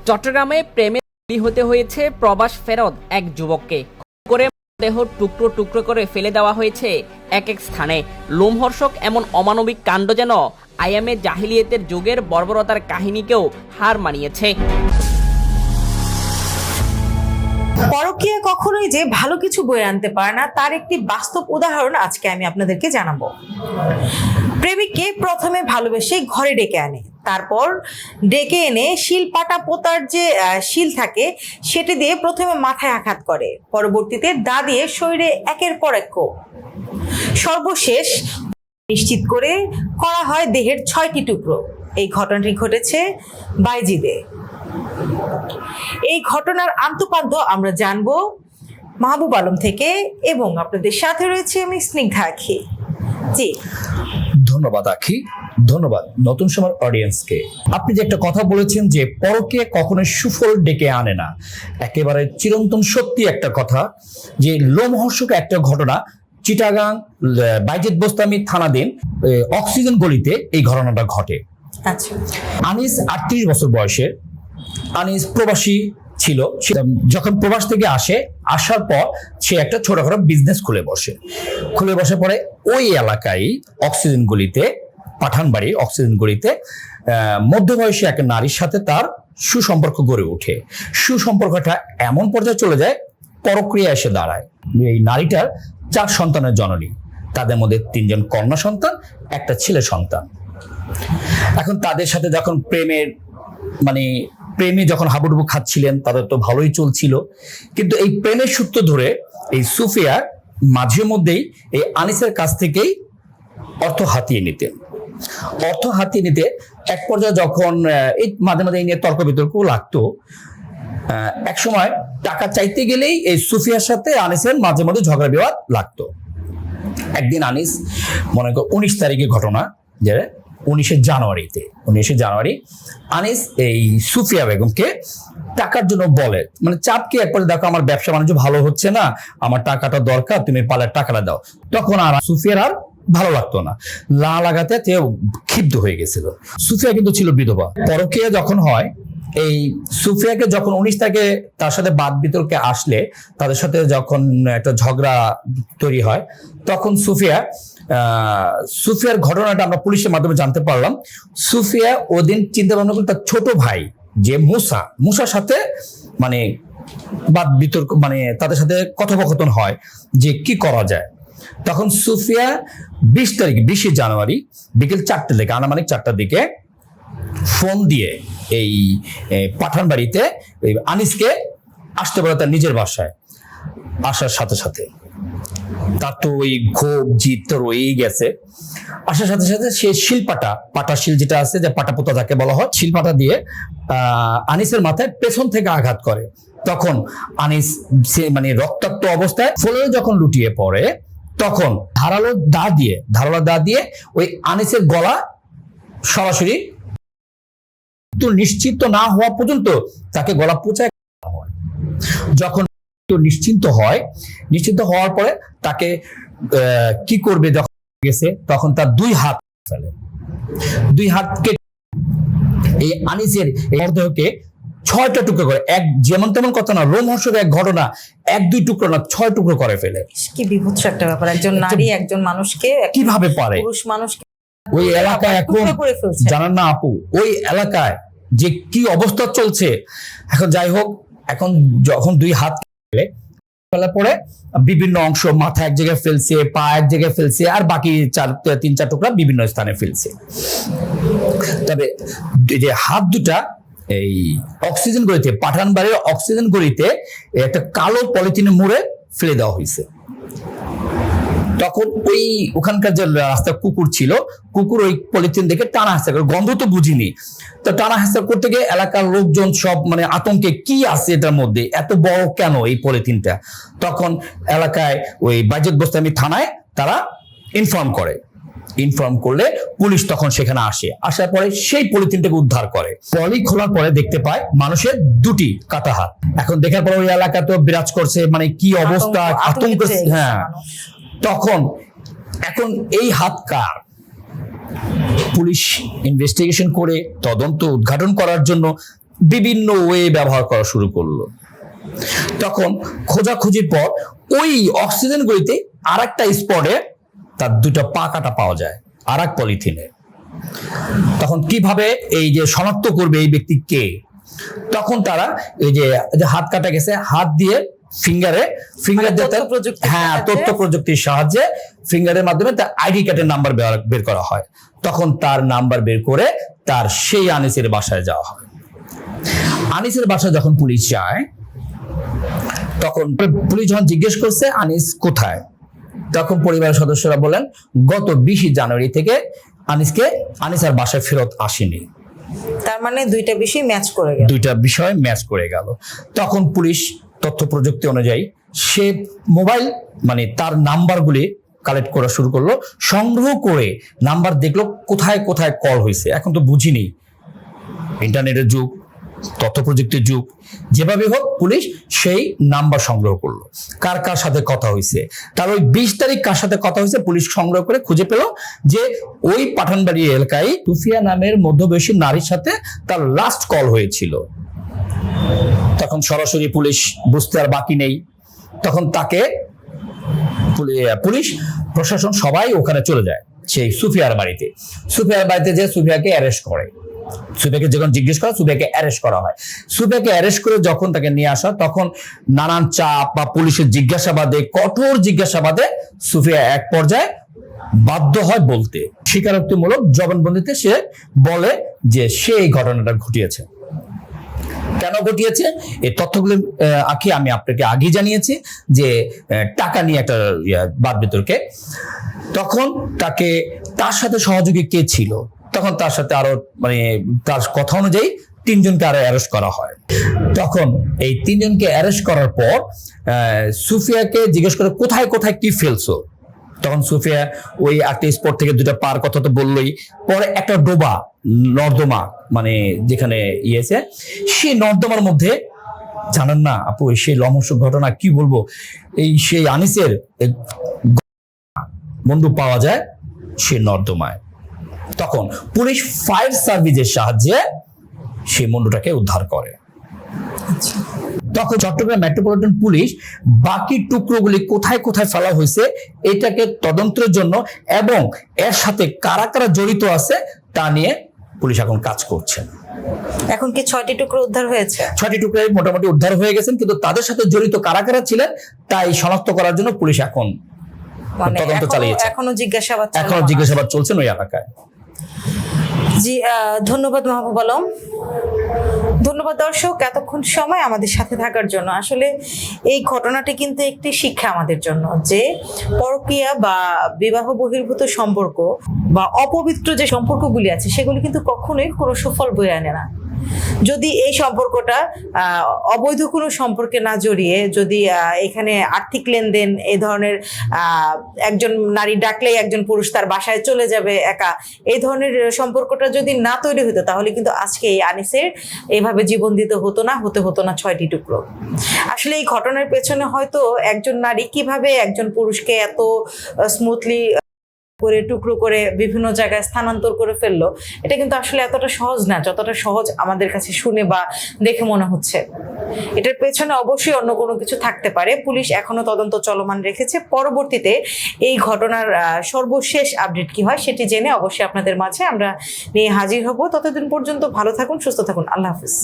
চট্টগ্রামে প্রেমে বলি হতে হয়েছে প্রবাস ফেরত এক যুবককে। করে দেহ টুকরো টুকরো করে ফেলে দেওয়া হয়েছে এক এক স্থানে। লোমহর্ষক এমন অমানবিক কাণ্ড যেন আইয়ামে জাহিলিয়াতের যুগের বর্বরতার কাহিনীকেও হার মানিয়েছে। পরকীয়া কখনোই যে ভালো কিছু বয়ে আনতে পারে না, তার একটি বাস্তব উদাহরণ আজকে আমি আপনাদেরকে জানাবো। প্রেমিককে প্রথমে ভালোবেসে ঘরে ডেকে আনে, তারপর ডেকে এনে শিল পাটা পোতার যে শিল থাকে সেটি দিয়ে প্রথমে মাথায় আঘাত করে, পরবর্তীতে দা দিয়ে শরীরে একের পর এক কোপ, সর্বশেষ নিশ্চিত করে করা হয় দেহের 6টি টুকরো। এই ঘটনাটি ঘটেছে বাইজিদে। এই ঘটনার আন্তঃপান্ত আমরা জানবো মাহবুব আলম থেকে, এবং আপনাদের সাথে রয়েছে আমি স্নিগ্ধা আখি। জি ধন্যবাদ আখি, ধন্যবাদ নতুন সময়ের অডিয়েন্সকে। আপনি যে একটা কথা বলেছেন যে পরকীয়া কখনো সুফল ডেকে আনে না, একেবারে চিরন্তন সত্যি একটা কথা। যে লোমহর্ষক একটা ঘটনা, চিটাগাং বাইজিদ বোস্তামি থানাধীন অক্সিজেন গলিতে এই ঘটনাটা ঘটে। আচ্ছা, আনিস 38 বছর বয়সের। আনিস প্রবাসী ছিল। যখন প্রবাস থেকে আসার পর সে একটা ছোটখাটো বিজনেস খুলে বসে পরে ওই এলাকায় অক্সিজেন গলিতে, পাঠানবাড়ি অক্সিজেন গলিতে মধ্যবয়সী এক নারীর সাথে তার সুসম্পর্ক গড়ে ওঠে। সুসম্পর্কটা এমন পর্যায়ে চলে যায়, পরক্রিয়া এসে দাঁড়ায়। এই নারীটার 4 সন্তানের জননী, তাদের মধ্যে 3 জন কন্যা সন্তান, একটা ছেলে সন্তান। এখন তাদের সাথে যখন প্রেমে যখন হাবুডুবু খাচ্ছিলেন, তাদের তো ভালোই চলছিল। কিন্তু এই প্রেমের সূত্র ধরে এই সুফিয়া মাঝে মধ্যেই এই আনিসের কাছ থেকেই অর্থ হাতিয়ে নিতে এক পর্যায়ে যখন এই মাঝে মাঝে এই নিয়ে তর্ক বিতর্ক লাগতো, এক সময় টাকা চাইতে গেলেই এই সুফিয়ার সাথে আনিসের মাঝে মধ্যে ঝগড়া বিবাদ লাগতো। একদিন আনিস, মনে করো 19 তারিখের ঘটনা, যে 19শে জানুয়ারি আনিস এই সুফিয়া বেগমকে টাকার জন্য বলে, চাপকে একবারে, দেখো আমার ব্যবসা বাণিজ্য ভালো হচ্ছে না, আমার টাকাটা দরকার, তুমি পালে টাকাটা দাও। তখন আর সুফিয়ার আর ভালো লাগতো না, লাগাতে ক্ষিপ্ত হয়ে গেছিল। সুফিয়া কিন্তু ছিল বিধবা। পরকীয়া যখন হয়, এই সুফিয়াকে যখন 19 তারিখে তার সাথে বাদ বিতর্কে আসলে, তাদের সাথে যখন একটা ঝগড়া তৈরি হয়, তখন সুফিয়ার ঘটনাটা আমরা পুলিশের মাধ্যমে জানতে পারলাম। সুফিয়া ওদিন চিন্তা ভাবনা করে তার ছোট ভাই যে মুসার সাথে বাদ বিতর্ক, তাদের সাথে কথোপকথন হয় যে কি করা যায়। তখন সুফিয়া 20 জানুয়ারি বিকেল 4টে থেকে, আনুমানিক 4টার দিকে ফোন দিয়ে এই পাঠানবাড়িতে আনিসকে আসতে বলে তার নিজের বাসায়। আসার সাথে সাথে তার তো ওই ক্ষোভ জিদ তো রয়েই গেছে। আসার সাথে সাথে সে পাটা শিল যেটা আছে, যে পাটা পোতা তাকে বলা হয়, শিলপাটা দিয়ে আনিসের মাথায় পেছন থেকে আঘাত করে। তখন আনিস রক্তাক্ত অবস্থায় ফলে যখন লুটিয়ে পড়ে, তখন ধারালো দা দিয়ে ওই আনিসের গলা সরাসরি নিশ্চিত না হওয়া পর্যন্ত তাকে গলা পোঁচায়। যখন নিশ্চিন্ত হওয়ার পরে তাকে কি করবে, যখন গেছে তখন তার 2 হাত ফেলে, 2 হাত কেটে এই আনিসের দেহকে 6টা টুকরো করে, এক যেমন তেমন কথা না, রোমহর্ষক এক ঘটনা, 1-2 টুকরো না, 6 টুকরো করে ফেলে। কি বিভৎস একটা ব্যাপার! একজন নারী একজন মানুষকে কিভাবে পারে? পুরুষ মানুষকে ওই এলাকায় এখন জানান না আপু, ওই এলাকায় যে কি অবস্থা চলছে এখন। যাই হোক, এখন যখন 2 হাত ফেলার পরে বিভিন্ন অংশ, মাথা এক জায়গায় ফেলছে, পা এক জায়গায় ফেলছে, আর বাকি 3-4 টুকরা বিভিন্ন স্থানে ফেলছে। তবে যে হাত দুটা এই অক্সিজেন গড়িতে, পাঠানবাড়ির অক্সিজেন গড়িতে একটা কালো পলিথিনে মুড়ে ফেলে দেওয়া হয়েছে। তখন ওখানকার যে রাস্তা কুকুর ছিল, কুকুর ওই পলিথিন দেখে টানা হাসা করে, গন্ধ তো বুঝিনি, তো টানা হাসা করতে গিয়ে এলাকার লোকজন সব আতঙ্কে, কি আছে এটার মধ্যে, এত বড় কেন এই পলিথিনটা। তখন এলাকায় ওই বাইজিদ বোস্তামি থানায় তারা ইনফর্ম করলে পুলিশ তখন সেখানে আসার পরে সেই পলিথিনটাকে উদ্ধার করে। পলি খোলার পরে দেখতে পায় মানুষের 2টি কাটা হাত। এখন দেখার পর ওই এলাকা তো বিরাজ করছে, কি অবস্থা, আতঙ্ক। হ্যাঁ, তখন এখন এই হাত কার? পুলিশ ইনভেস্টিগেশন করে তদন্ত উদ্ঘাটন করার জন্য বিভিন্ন ওয়ে ব্যবহার করা শুরু করলো। তখন খোঁজাখুঁজির পর ওই অক্সিজেন গুলিতে আর একটা স্পটে তার দুটো পা কাটা পাওয়া যায় আর এক পলিথিনে। তখন কিভাবে এই যে শনাক্ত করবে এই ব্যক্তি কে, তখন তারা এই যে হাত কাটা গেছে, হাত দিয়ে ফিঙ্গার দিয়ে তথ্য প্রযুক্তির সাহায্যে ফিঙ্গারের মাধ্যমে তার আইডি কার্ডের নাম্বার বের করা হয়। তখন তার নাম্বার বের করে তার সেই আনিসের বাসায় যাওয়া হয়। আনিসের বাসায় যখন পুলিশ যায়, তখন পুলিশ যখন জিজ্ঞেস করছে আনিস কোথায়, তখন পরিবারের সদস্যরা বলেন গত 20 জানুয়ারি থেকে আনিস আর বাসায় ফেরত আসেনি। তার মানে দুইটা বিষয় ম্যাচ করে গেল। তখন পুলিশ তথ্য প্রযুক্তি অনুযায়ী সে মোবাইল মানে তার নাম্বারগুলি কালেক্ট করা শুরু করলো, সংগ্রহ করে নাম্বার দেখলো কোথায় কোথায় কল হয়েছে। এখন তো বুঝিনি, ইন্টারনেটের যুগ, তথ্য প্রযুক্তির যুগ, যেভাবে হোক পুলিশ সেই নাম্বার সংগ্রহ করলো, কার কার সাথে কথা হয়েছে। তার ওই 20 তারিখ কার সাথে কথা হয়েছে পুলিশ সংগ্রহ করে খুঁজে পেল যে ওই পাঠানবাড়ি এলাকায় সুফিয়া নামের মধ্যবয়সী নারীর সাথে তার লাস্ট কল হয়েছিল। তখন সরাসরি পুলিশ বুঝতে আর বাকি নেই, তখন তাকে পুলিশ প্রশাসন সবাই ওখানে চলে যায় সেই সুফিয়ার বাড়িতে যে সুফিয়াকে অ্যারেস্ট করে। সুফিয়াকে যখন জিজ্ঞেস করা, সুফিয়াকে অ্যারেস্ট করা হয়। সুফিয়াকে অ্যারেস্ট করে যখন তাকে নিয়ে আসা, তখন নানান চাপ বা পুলিশের জিজ্ঞাসাবাদে, কঠোর জিজ্ঞাসাবাদে সুফিয়া এক পর্যায়ে বাধ্য হয় বলতে। স্বীকারোক্তিমূলক জবানবন্দিতে সে বলে যে সে এই ঘটনাটা ঘটিয়েছে। কেন ঘটিয়েছে এই তথ্যগুলো আমি আপনাকে আগেই জানিয়েছি যে টাকা নিয়ে একটা বাদ বিতর্কে তখন তার সাথে সহযোগী কে ছিল, তখন তার সাথে আরো মানে তার কথা অনুযায়ী 3 জনকে আরো অ্যারেস্ট করা হয়। তখন এই 3 জনকে অ্যারেস্ট করার পর সুফিয়াকে জিজ্ঞেস করে কোথায় কোথায় কি ফেলছো, তখন সুফিয়া ওই একটা স্পট থেকে 2টা পার কথা তো বললোই, পরে একটা ডোবা নর্দমা মানে যেখানে ইয়েছে সেই নর্দমার মধ্যে, জানেন না আপু সেই লমস্য ঘটনা কি বলবো, এই সেই আনিসের বন্ধু পাওয়া যায় সেই নর্দমায়। তখন পুলিশ ফায়ার সার্ভিসের সাহায্যে সেই মুন্ডুটাকে উদ্ধার করে। তখন চট্টগ্রাম মেট্রোপলিটন পুলিশ বাকি টুকরোগুলি কোথায় কোথায় ফেলা হয়েছে এটাকে তদন্তের জন্য এবং এর সাথে কারা কারা জড়িত আছে তা নিয়ে পুলিশ এখন কাজ করছে। এখন কি 6টি টুকরো উদ্ধার হয়েছে? 6টি টুকরো মোটামুটি উদ্ধার হয়ে গেছেন, কিন্তু তাদের সাথে জড়িত কারা কারা ছিলেন তাই শনাক্ত করার জন্য পুলিশ এখন তদন্ত চালিয়েছে। এখনো জিজ্ঞাসাবাদ চলছে ওই এলাকায়। জি, ধন্যবাদ মাহবুব আলম। ধন্যবাদ দর্শক এতক্ষণ সময় আমাদের সাথে থাকার জন্য। আসলে এই ঘটনাটি কিন্তু একটি শিক্ষা আমাদের জন্য যে পরকীয়া বা বিবাহ বহির্ভূত সম্পর্ক বা অপবিত্র যে সম্পর্কগুলি আছে সেগুলি কিন্তু কখনোই কোনো সুফল বয়ে আনে না। যদি এই সম্পর্কটা অবৈধ কোনো সম্পর্কে না জড়িয়ে, যদি এখানে আর্থিক লেনদেন এই ধরনের একজন নারী ডাকলেই একজন পুরুষ তার বাসায় চলে যাবে একা, এই ধরনের সম্পর্কটা যদি না তৈরি হতো তাহলে কিন্তু আজকে এই আনিসের এইভাবে জীবন দিতে হতো না 6টি টুকরো। আসলে এই ঘটনার পেছনে হয়তো একজন নারী কিভাবে একজন পুরুষকে এত স্মুথলি করে টুকরো করে বিভিন্ন জায়গায় স্থানান্তর করে ফেললো, এটা কিন্তু আসলে এতটা সহজ না যতটা সহজ আমাদের কাছে শুনে বা দেখে মনে হচ্ছে। এটার পেছনে অবশ্যই অন্য কোনো কিছু থাকতে পারে। পুলিশ এখনো তদন্ত চলমান রেখেছে। পরবর্তীতে এই ঘটনার সর্বশেষ আপডেট কি হয় সেটি জেনে অবশ্যই আপনাদের মাঝে আমরা নিয়ে হাজির হব। ততদিন পর্যন্ত ভালো থাকুন, সুস্থ থাকুন। আল্লাহ হাফিজ।